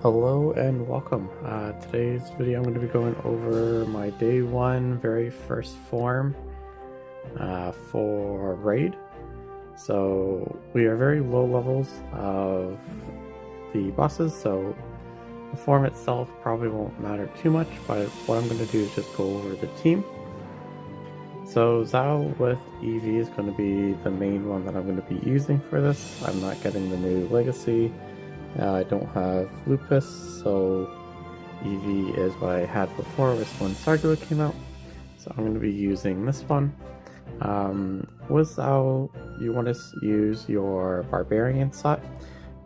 Hello and welcome. Today's video I'm going to be going over my day one very first form for raid. So we are very low levels of the bosses, so the form itself probably won't matter too much, but what I'm going to do is just go over the team. So Zhao with EV is going to be the main one that I'm going to be using for this. I'm not getting the new legacy. I don't have Lupus, so EV is what I had before was when Sargula came out. So I'm going to be using this one. With Zhao, you want to use your Barbarian set,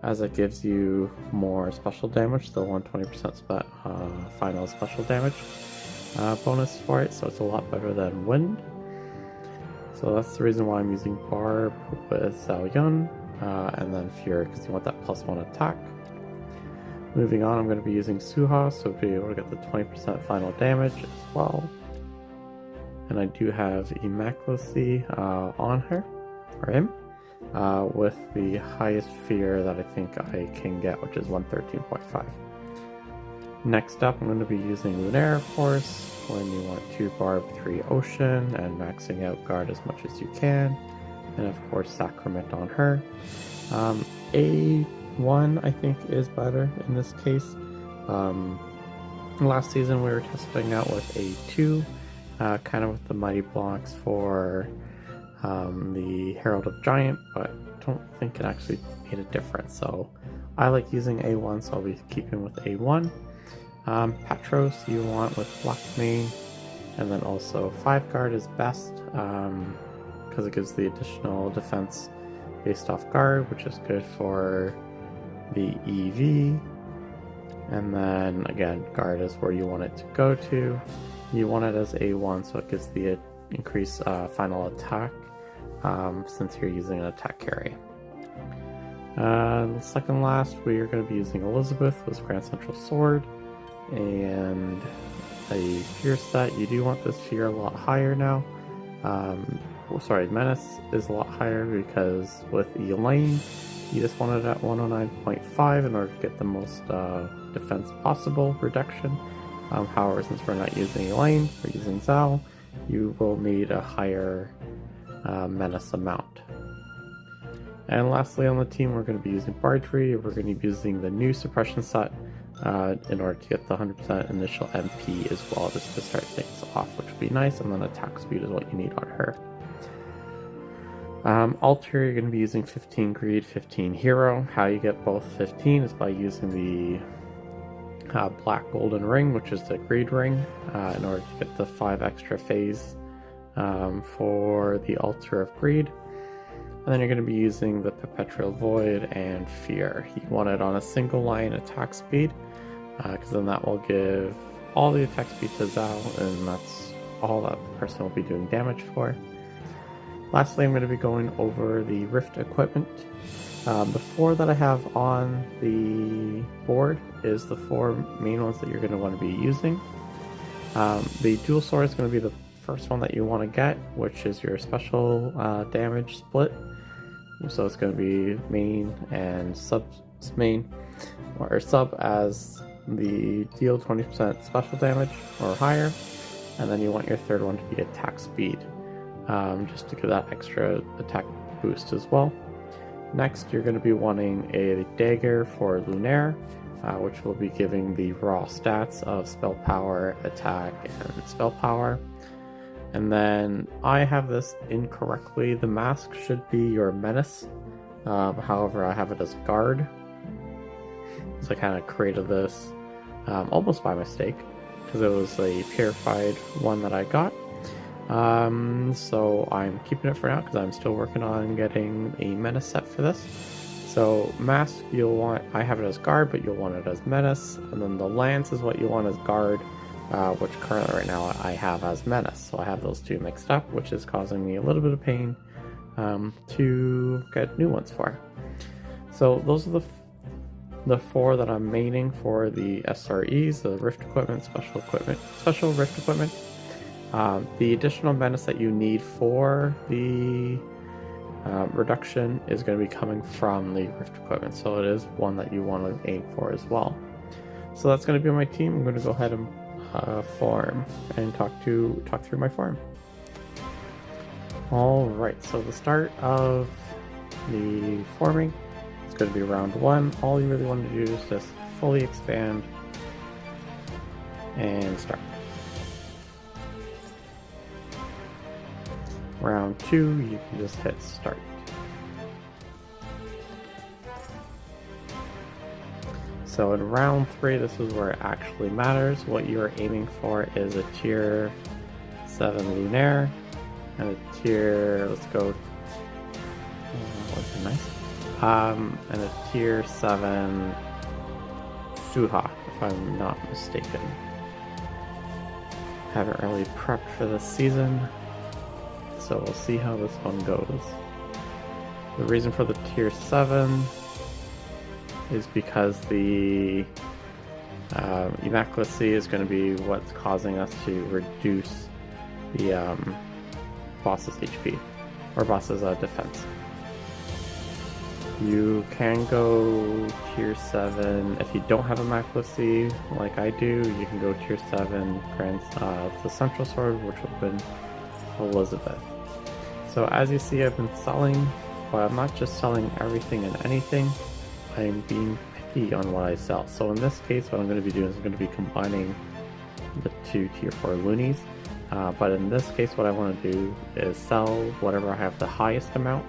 as it gives you more special damage, still 120% final special damage bonus for it, so it's a lot better than Wind. So that's the reason why I'm using Barb with Zhao Yun, and then Fury, because you want that +1 attack. Moving on, I'm going to be using Suha, so to be able to get the 20% final damage as well. And I do have Immaculacy on her, or him, with the highest fear that I think I can get, which is 113.5. Next up, I'm going to be using Lunaire, of course, when you want 2 Barb, 3 Ocean, and maxing out Guard as much as you can. And of course, Sacrament on her. A1, I think, is better in this case. Last season, we were testing out with A2, kind of with the Mighty blocks for the Herald of Giant, but I don't think it actually made a difference. So I like using A1, so I'll be keeping with A1. Petros you want with Black Mane, and then also 5 Guard is best, because it gives the additional defense based off Guard, which is good for the EV. And then again, Guard is where you want it to go to. You want it as A1, so it gives the increased final attack, since you're using an attack carry. Second last, we are going to be using Elizabeth with Grand Central Sword and a Fear set. You do want this Fear a lot higher now. Menace is a lot higher, because with Elaine, you just want it at 109.5 in order to get the most defense possible reduction. However, since we're not using Elaine, we're using Zhao, you will need a higher Menace amount. And lastly on the team, we're going to be using Bardry. We're going to be using the new suppression set in order to get the 100% initial MP as well, just to start things off, which would be nice, and then attack speed is what you need on her. Alter, you're going to be using 15 Greed, 15 Hero. How you get both 15 is by using the Black Golden Ring, which is the Greed Ring, in order to get the 5 extra phase for the Altar of Greed. And then you're going to be using the Perpetual Void and Fear. You want it on a single line attack speed, because then that will give all the attack speed to Zhao, and that's all that the person will be doing damage for. Lastly, I'm going to be going over the Rift equipment. The 4 that I have on the board is the 4 main ones that you're going to want to be using. The dual sword is going to be the first one that you want to get, which is your special damage split. So it's going to be main and sub main, or sub as the deal 20% special damage or higher, and then you want your third one to be attack speed, just to give that extra attack boost as well. Next, you're going to be wanting a dagger for Lunaire, which will be giving the raw stats of spell power, attack, and spell power. And then I have this incorrectly. The mask should be your Menace. However, I have it as Guard. So I kind of created this almost by mistake, because it was a purified one that I got. So I'm keeping it for now, because I'm still working on getting a Menace set for this. So mask, I have it as Guard, but you'll want it as Menace. And then the Lance is what you want as Guard, which currently right now I have as Menace. So I have those two mixed up, which is causing me a little bit of pain to get new ones for. So those are the 4 that I'm maining for the SREs, the Rift equipment, special Rift equipment. The additional Menace that you need for the reduction is going to be coming from the Rift equipment, so it is one that you want to aim for as well. So that's going to be my team. I'm going to go ahead and farm and talk through my farm. Alright, so the start of the farming is going to be round 1. All you really want to do is just fully expand and start. Round 2, you can just hit start. So in round 3, this is where it actually matters. What you are aiming for is a tier 7 Lunaire and a tier, let's go, what's nice? And a tier 7 Suha, if I'm not mistaken. Haven't really prepped for this season, so we'll see how this one goes. The reason for the tier 7 is because the Immaculacy is going to be what's causing us to reduce the boss's HP, or boss's defense. You can go tier 7 if you don't have Immaculacy like I do. You can go tier 7 the Central Sword, which will have been Elizabeth. So as you see, I've been selling, but I'm not just selling everything and anything. I'm being picky on what I sell. So in this case, what I'm going to be doing is I'm going to be combining the 2 tier 4 loonies. But in this case, what I want to do is sell whatever I have the highest amount.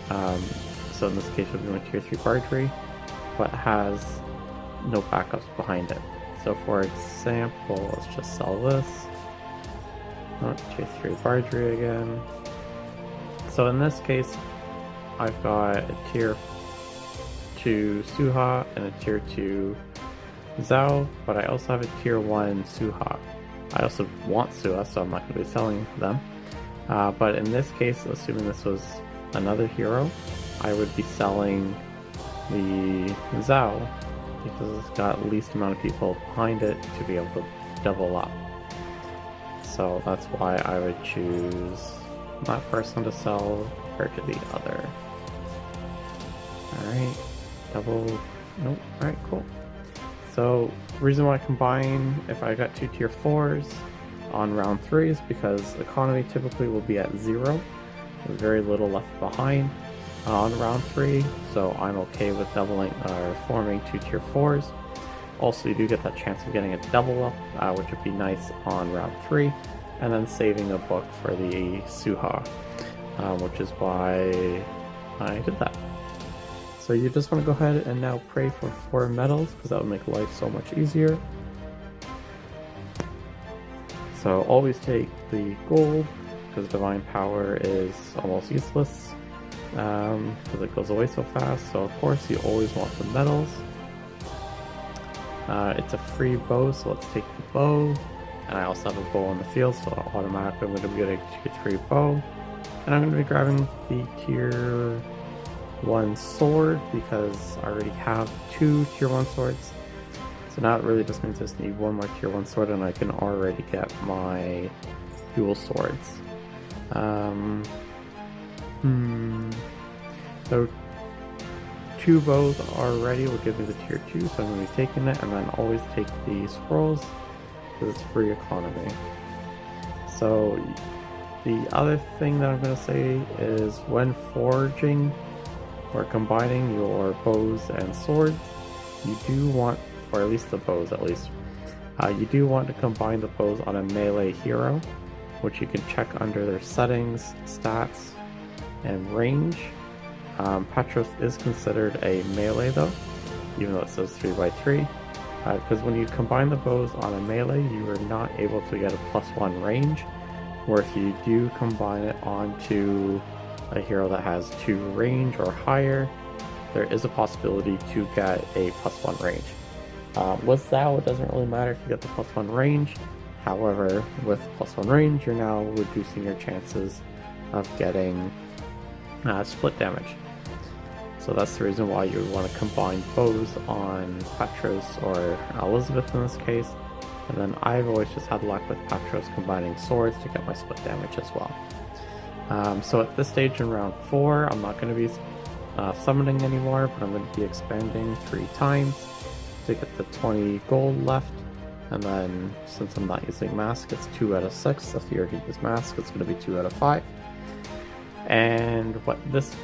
So in this case, it would be my tier 3 Bardry, but has no backups behind it. So for example, let's just sell this. Oh, tier 3 Bardry again. So in this case, I've got a tier 2 Suha and a tier 2 Zhao, but I also have a tier 1 Suha. I also want Suha, so I'm not going to be selling them. But in this case, assuming this was another hero, I would be selling the Zhao because it's got least amount of people behind it to be able to double up. So that's why I would choose that person to sell compared to the other. Alright, double, nope, alright, cool. So, reason why I combine if I got 2 tier 4s on round 3 is because economy typically will be at 0, with very little left behind on round 3, so I'm okay with doubling or forming 2 tier 4s. Also, you do get that chance of getting a double up, which would be nice on round 3, and then saving a book for the Suha, which is why I did that. So you just want to go ahead and now pray for 4 medals, because that would make life so much easier. So always take the gold, because divine power is almost useless, because it goes away so fast. So of course you always want the medals. It's a free bow, so let's take the bow. And I also have a bow on the field, so automatically I'm going to be getting a tier 3 bow. And I'm going to be grabbing the tier 1 sword, because I already have 2 tier 1 swords. So now it really just means I just need 1 more tier 1 sword and I can already get my dual swords. So 2 bows already will give me the tier 2, so I'm going to be taking it, and then always take the scrolls because it's free economy. So the other thing that I'm going to say is when forging or combining your bows and swords, you do want, or at least the bows at least, you do want to combine the bows on a melee hero, which you can check under their settings, stats, and range. Petros is considered a melee though, even though it says 3x3, because when you combine the bows on a melee, you are not able to get a +1 range, where if you do combine it onto a hero that has 2 range or higher, there is a possibility to get a +1 range. With Zhao, it doesn't really matter if you get the +1 range. However, with +1 range, you're now reducing your chances of getting split damage. So that's the reason why you would want to combine bows on Petros or Elizabeth in this case. And then I've always just had luck with Petros combining swords to get my split damage as well. So at this stage in round 4, I'm not going to be summoning anymore, but I'm going to be expanding 3 times to get the 20 gold left. And then, since I'm not using mask, it's 2 out of 6. If you were to use mask, it's going to be 2 out of 5. And what this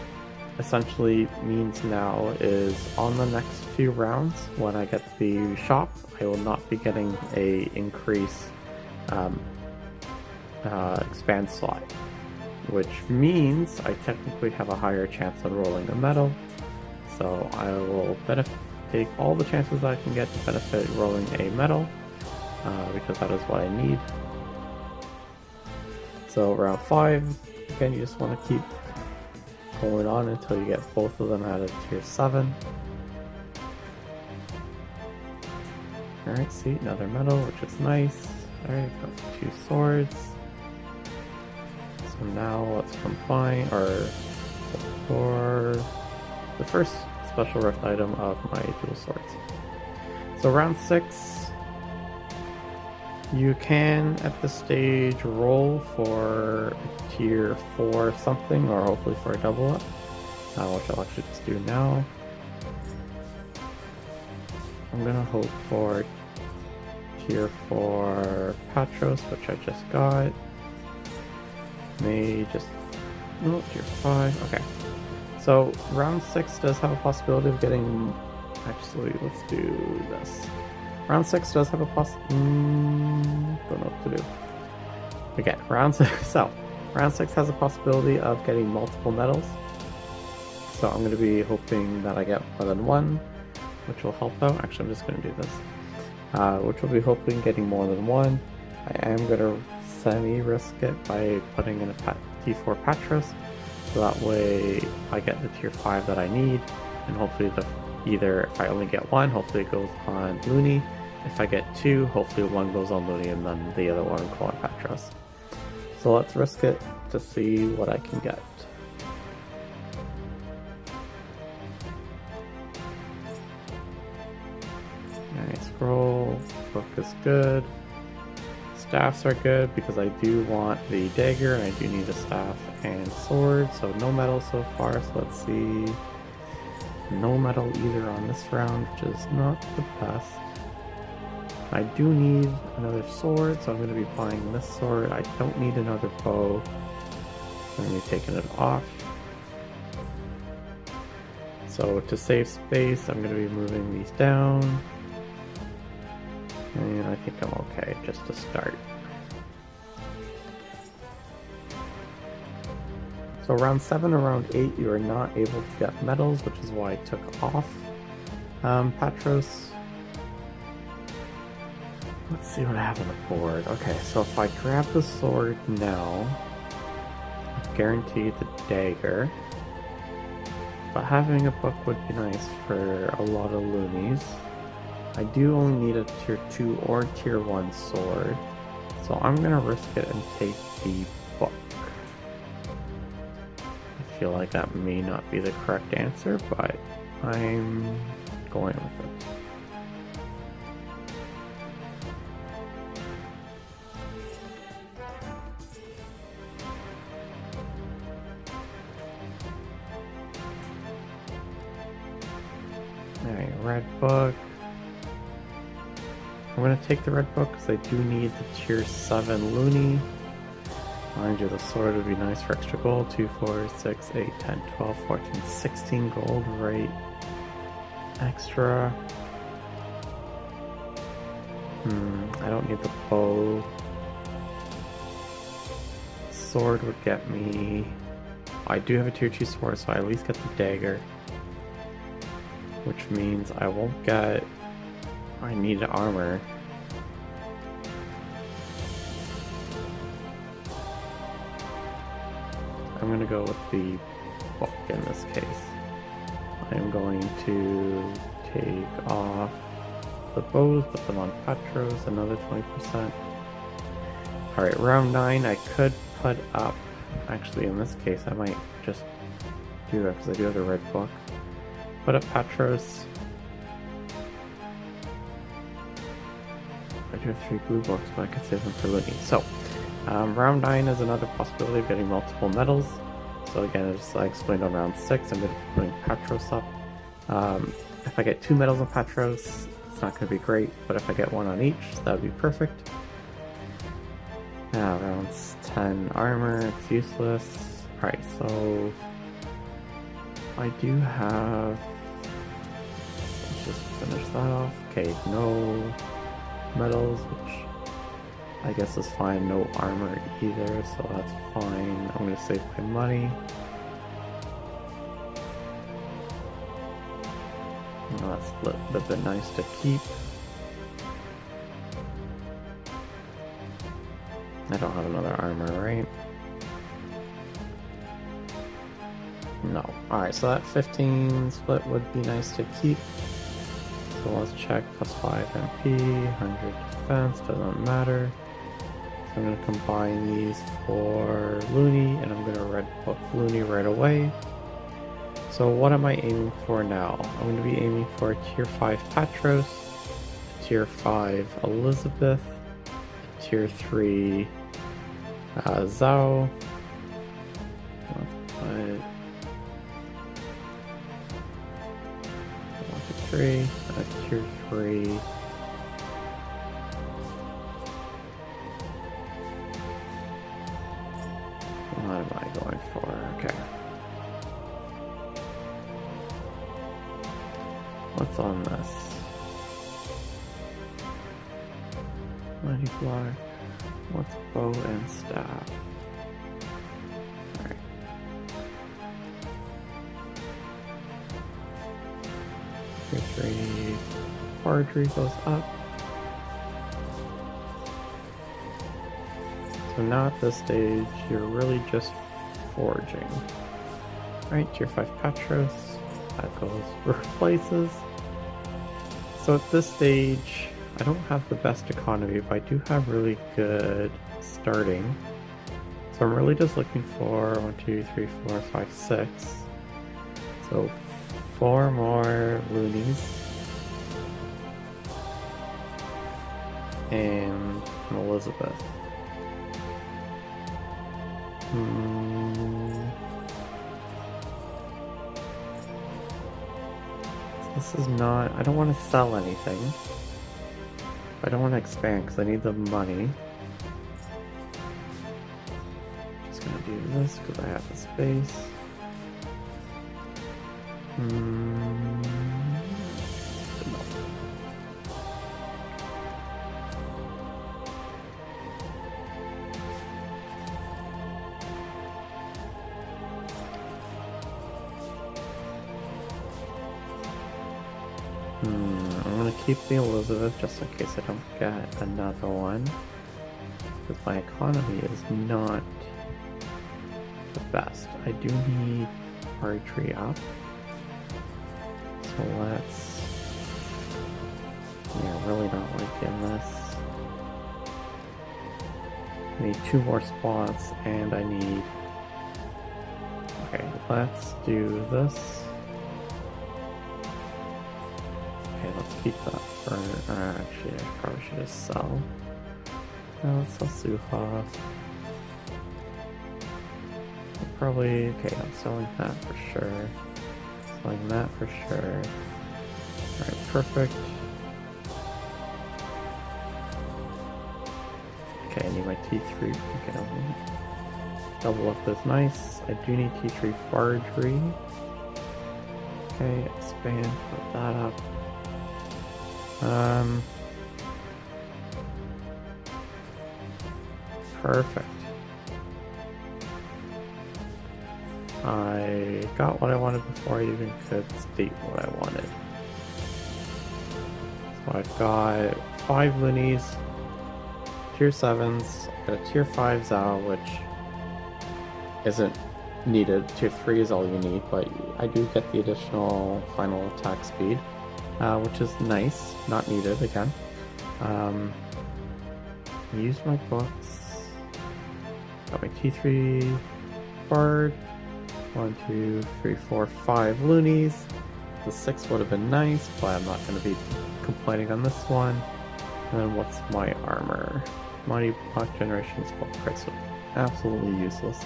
essentially means now is on the next few rounds, when I get the shop, I will not be getting a increase expand slot, which means I technically have a higher chance of rolling a medal. So I will take all the chances I can get to benefit rolling a medal, because that is what I need. So round 5, again, you just want to keep going on until you get both of them out of tier 7. Alright, see, another medal, which is nice. Alright, got 2 swords. So now let's combine, or for the first special rift item of my dual swords. So round 6, you can at this stage roll for a tier 4 something, or hopefully for a double up, which I'll actually just do now. I'm gonna hope for tier 4 Patros, which I just got. May just, no, tier 5, okay. So round 6 does have a possibility of getting, actually let's do this. Round 6 does have a don't know what to do. Again, round 6, so round 6 has a possibility of getting multiple medals. So I'm going to be hoping that I get more than 1, which will help out. Actually, I'm just going to do this. Which will be hoping getting more than 1. I am going to semi-risk it by putting in a T4 Patros, so that way I get the tier 5 that I need, and hopefully either if I only get 1, hopefully it goes on Looney. If I get 2, hopefully 1 goes on Looney and then the other one will go on Patros. So let's risk it to see what I can get. Alright, scroll, book is good. Staffs are good because I do want the dagger and I do need a staff and sword, so no medal so far. So let's see, no medal either on this round, which is not the best. I do need another sword, so I'm going to be buying this sword. I don't need another bow, so I'm going to be taking it off. So to save space, I'm going to be moving these down. And I think I'm okay, just to start. So round 7 or round 8, you are not able to get medals, which is why I took off Patros. Let's see what I have on the board. Okay, so if I grab the sword now, I guarantee the dagger. But having a book would be nice for a lot of loonies. I do only need a tier 2 or tier 1 sword, so I'm gonna risk it and take the book. I feel like that may not be the correct answer, but I'm going with it. Alright, red book. I'm going to take the red book because I do need the tier 7 loony. Mind you, the sword would be nice for extra gold. 2, 4, 6, 8, 10, 12, 14, 16 gold, right? Extra. I don't need the bow. Sword would get me... I do have a tier 2 sword, so I at least get the dagger. Which means I won't get... I need armor. I'm gonna go with the book in this case. I'm going to take off the bows, put them on Patros, another 20%. Alright, round 9 I could put up, actually in this case I might just do that because I do have the red book. Put up Patros. I do have 3 blue books, but I could save them for Looney. So, round 9 is another possibility of getting multiple medals. So again, as I explained on round 6, I'm going to be putting Patros up. If I get 2 medals on Patros, it's not not going to be great, but if I get one on each, that would be perfect. Yeah, rounds 10 armor, it's useless. Alright, so I do have... Let's just finish that off. Okay, no medals, which I guess is fine. No armor either, so that's fine. I'm going to save my money. Oh, that split would have been nice to keep. I don't have another armor, right? No. Alright, so that 15 split would be nice to keep. So let's check. Plus 5 MP, 100 defense, doesn't matter. So I'm going to combine these for Looney, and I'm going to red book Looney right away. So what am I aiming for now? I'm going to be aiming for a tier 5 Patros, tier 5 Elizabeth, tier 3 Zhao, tier 3. What am I going for? Okay. What's on this? Mighty block. What's bow and staff? Alright. Tier 3 archery goes up. So now at this stage, you're really just forging. Alright, tier 5 Patros. That goes replaces. So at this stage, I don't have the best economy, but I do have really good starting. So I'm really just looking for 1, 2, 3, 4, 5, 6. So 4 more loonies. And an Elizabeth. This is not... I don't want to sell anything. I don't want to expand because I need the money. Just gonna do this because I have the space. I'm gonna keep the Elizabeth just in case I don't get another one. Because my economy is not the best. I do need archery up. So let's... Yeah, really not liking this. I need 2 more spots and I need... Okay, let's do this. Okay, let's keep that for... actually, I probably should just sell. No, let's sell Suha. Probably... Okay, I'm selling that for sure. Selling that for sure. Alright, perfect. Okay, I need my T3. Okay, double up is nice. I do need T3 Bardry. Okay, expand, put that up. Perfect. I got what I wanted before I even could state what I wanted. So I've got 5 loonies, tier 7s, got a tier 5 Zhao, which isn't needed. Tier 3 is all you need, but I do get the additional final attack speed, which is nice, not needed again. Use my books. Got my T3 Bard. 1, 2, 3, 4, 5 loonies. The 6 would have been nice, but I'm not going to be complaining on this one. And then what's my armor? Mighty Block Generation Spell Price. Absolutely useless.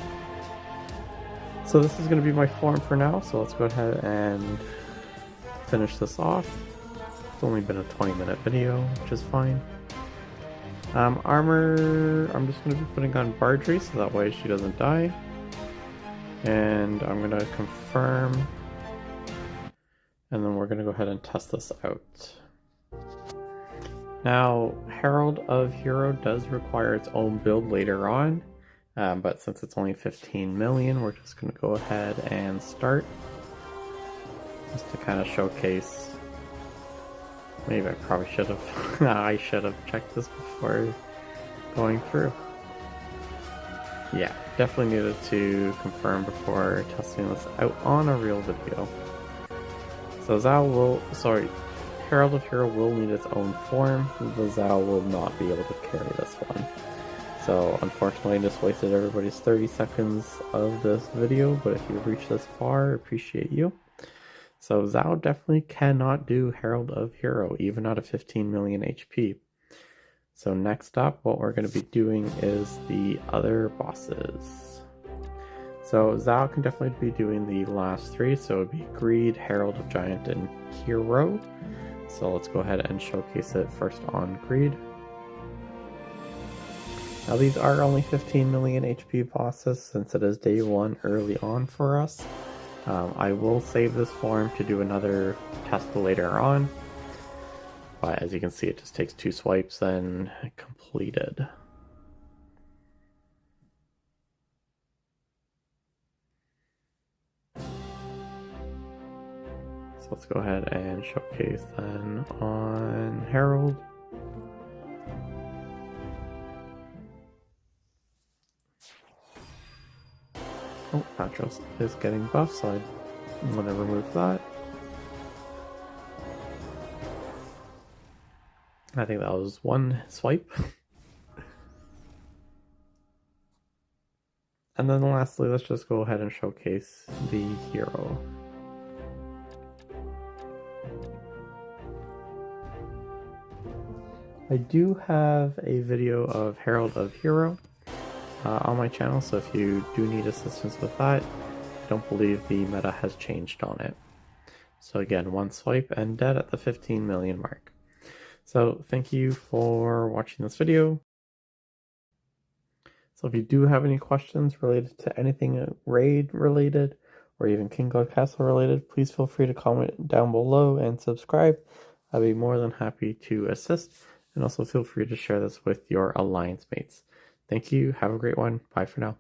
So this is going to be my form for now, so let's go ahead and finish this off. It's only been a 20-minute video, which is fine. Armor, I'm just going to be putting on Bardry so that way she doesn't die. And I'm going to confirm. And then we're going to go ahead and test this out. Now, Herald of Hero does require its own build later on. But since it's only 15 million, we're just going to go ahead and start. Just to kind of showcase. Maybe I probably should have. I should have checked this before going through. Yeah, definitely needed to confirm before testing this out on a real video. So Herald of Hero will need its own form. The Zao will not be able to carry this one. So unfortunately I just wasted everybody's 30 seconds of this video, but if you've reached this far, I appreciate you. So Zao definitely cannot do Herald of Hero, even at a 15 million HP. So next up, what we're going to be doing is the other bosses. So Zao can definitely be doing the last three, so it would be Greed, Herald of Giant, and Hero. So let's go ahead and showcase it first on Greed. Now these are only 15 million HP bosses since it is day one early on for us. I will save this form to do another test later on, but as you can see it just takes 2 swipes and completed. So let's go ahead and showcase then on Herald. Oh, Patros is getting buffed, so I'm going to remove that. I think that was 1 swipe. And then lastly, let's just go ahead and showcase the hero. I do have a video of Herald of Hero on my channel, so if you do need assistance with that, I don't believe the meta has changed on it. So again, 1 swipe and dead at the 15 million mark. So thank you for watching this video. So if you do have any questions related to anything raid related or even King God Castle related, please feel free to comment down below and subscribe. I'd be more than happy to assist, and also feel free to share this with your alliance mates. Thank you. Have a great one. Bye for now.